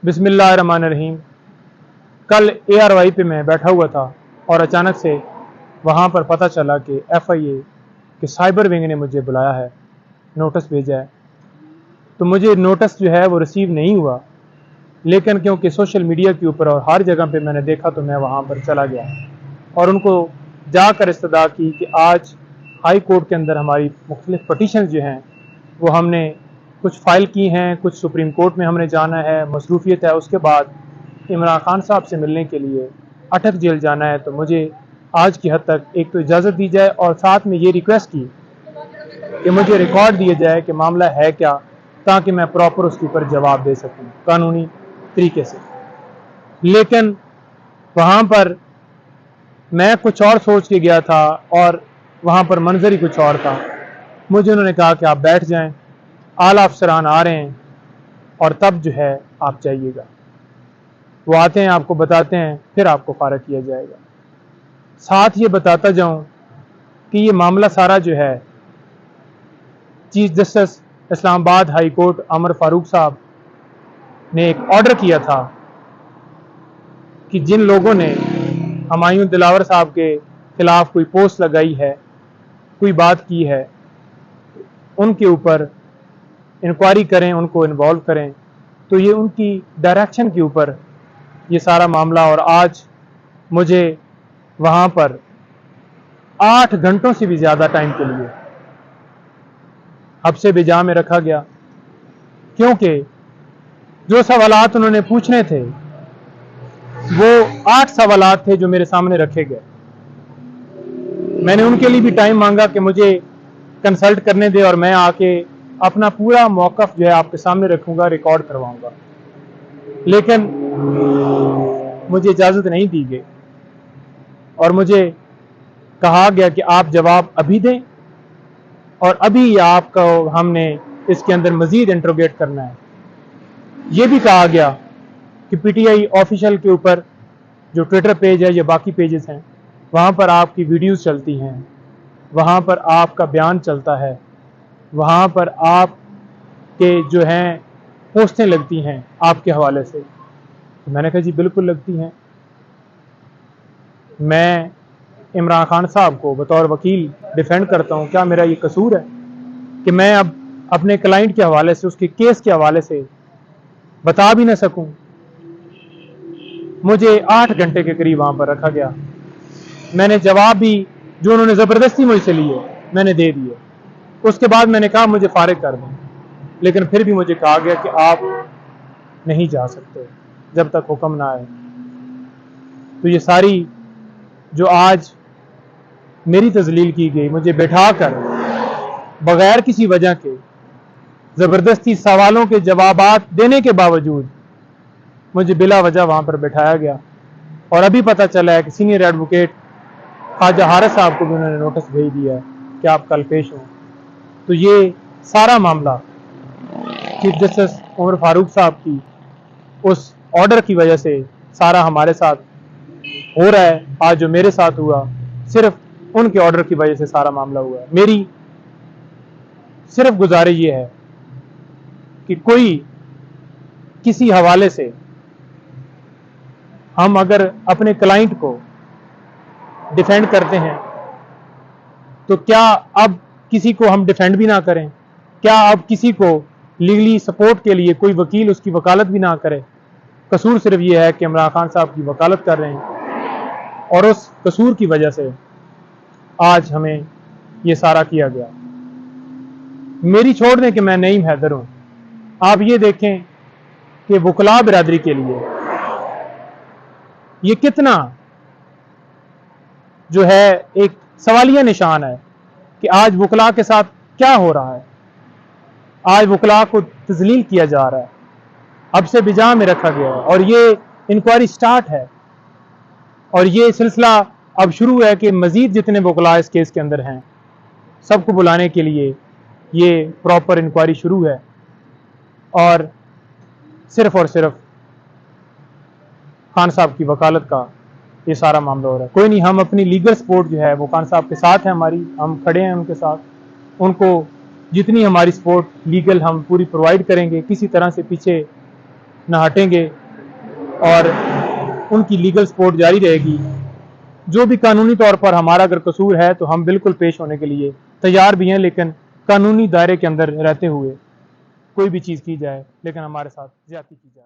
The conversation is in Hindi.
बिस्मिल्लाहिर्रहमानिर्रहीम। कल ARY पे मैं बैठा हुआ था और अचानक से वहाँ पर पता चला कि FIA के साइबर विंग ने मुझे बुलाया है, नोटिस भेजा है। तो मुझे नोटिस जो है वो रिसीव नहीं हुआ, लेकिन क्योंकि सोशल मीडिया के ऊपर और हर जगह पे मैंने देखा तो मैं वहाँ पर चला गया और उनको जाकर इस्तदा की कि आज हाई कोर्ट के अंदर हमारी मुख्तलिफ पटिशन जो हैं वो हमने कुछ फ़ाइल की हैं, कुछ सुप्रीम कोर्ट में हमने जाना है, मसरूफियत है। उसके बाद इमरान खान साहब से मिलने के लिए अटक जेल जाना है। तो मुझे आज की हद तक एक तो इजाज़त दी जाए और साथ में ये रिक्वेस्ट की कि मुझे रिकॉर्ड दिया जाए कि मामला है क्या, ताकि मैं प्रॉपर उसके ऊपर जवाब दे सकूं कानूनी तरीके से। लेकिन वहाँ पर मैं कुछ और सोच के गया था और वहाँ पर मंजर ही कुछ और था। मुझे उन्होंने कहा कि आप बैठ जाएं, आला अफसरान आ रहे हैं और तब जो है आप जाइएगा। वो आते हैं, आपको बताते हैं, फिर आपको फारग किया जाएगा। साथ ये बताता जाऊं कि ये मामला सारा जो है chief justice Islamabad high court Amar Farooq साहब ने एक ऑर्डर किया था कि जिन लोगों ने हुमायूं दिलावर साहब के खिलाफ कोई पोस्ट लगाई है, कोई बात की है, उनके ऊपर इंक्वायरी करें, उनको इन्वॉल्व करें। तो ये उनकी डायरेक्शन के ऊपर ये सारा मामला, और आज मुझे वहाँ पर 8 घंटों से भी ज़्यादा टाइम के लिए हब्से बिजा में रखा गया, क्योंकि जो सवालात उन्होंने पूछने थे वो 8 सवालात थे जो मेरे सामने रखे गए। मैंने उनके लिए भी टाइम मांगा कि मुझे कंसल्ट करने दे और मैं आके अपना पूरा मौक़िफ़ जो है आपके सामने रखूंगा, रिकॉर्ड करवाऊंगा। लेकिन मुझे इजाज़त नहीं दी गई और मुझे कहा गया कि आप जवाब अभी दें और अभी आपको हमने इसके अंदर मज़ीद इंट्रोगेट करना है। ये भी कहा गया कि PTI ऑफिशियल के ऊपर जो ट्विटर पेज है या बाकी पेजेस हैं, वहाँ पर आपकी वीडियोस चलती हैं, वहाँ पर आपका बयान चलता है, वहाँ पर आपके जो हैं पोस्टें लगती हैं आपके हवाले से। तो मैंने कहा जी बिल्कुल लगती हैं। मैं इमरान खान साहब को बतौर वकील डिफेंड करता हूँ। क्या मेरा ये कसूर है कि मैं अब अपने क्लाइंट के हवाले से, उसके केस के हवाले से बता भी ना सकूं? मुझे 8 घंटे के करीब वहाँ पर रखा गया। मैंने जवाब भी जो उन्होंने ज़बरदस्ती मुझसे लिए मैंने दे दिए। उसके बाद मैंने कहा मुझे फारिग कर दें, लेकिन फिर भी मुझे कहा गया कि आप नहीं जा सकते जब तक हुक्म ना आए। तो ये सारी जो आज मेरी तजलील की गई, मुझे बैठाकर बगैर किसी वजह के ज़बरदस्ती सवालों के जवाबात देने के बावजूद मुझे बिला वजह वहाँ पर बैठाया गया। और अभी पता चला है कि सीनियर एडवोकेट ख्वाजा हारिस साहब को भी उन्होंने नोटिस भेज दिया है कि आप कल पेश हों। तो ये सारा मामला चीफ जस्टिस उमर फारूक साहब की उस ऑर्डर की वजह से सारा हमारे साथ हो रहा है। आज जो मेरे साथ हुआ, सिर्फ उनके ऑर्डर की वजह से सारा मामला हुआ है। मेरी सिर्फ गुजारिश ये है कि कोई किसी हवाले से हम अगर अपने क्लाइंट को डिफेंड करते हैं तो क्या अब किसी को हम डिफेंड भी ना करें? क्या अब किसी को लीगली सपोर्ट के लिए कोई वकील उसकी वकालत भी ना करे? कसूर सिर्फ ये है कि इमरान खान साहब की वकालत कर रहे हैं और उस कसूर की वजह से आज हमें ये सारा किया गया। मेरी छोड़ दें कि मैं नईम हैदर हूँ। आप ये देखें कि वकला बिरादरी के लिए ये कितना जो है एक सवालिया निशान है कि आज वकला के साथ क्या हो रहा है। आज वकला को तजलील किया जा रहा है, अब से बिजा में रखा गया है और ये इंक्वायरी स्टार्ट है और ये सिलसिला अब शुरू है कि मजीद जितने वकला इस केस के अंदर हैं सबको बुलाने के लिए ये प्रॉपर इंक्वायरी शुरू है और सिर्फ खान साहब की वकालत का ये सारा मामला हो रहा है। कोई नहीं, हम अपनी लीगल सपोर्ट जो है वो खान साहब के साथ है, हमारी, हम खड़े हैं उनके साथ। उनको जितनी हमारी सपोर्ट लीगल हम पूरी प्रोवाइड करेंगे, किसी तरह से पीछे न हटेंगे और उनकी लीगल सपोर्ट जारी रहेगी। जो भी कानूनी तौर पर हमारा अगर कसूर है तो हम बिल्कुल पेश होने के लिए तैयार भी हैं, लेकिन कानूनी दायरे के अंदर रहते हुए कोई भी चीज़ की जाए, लेकिन हमारे साथ ज्यादती की जाए।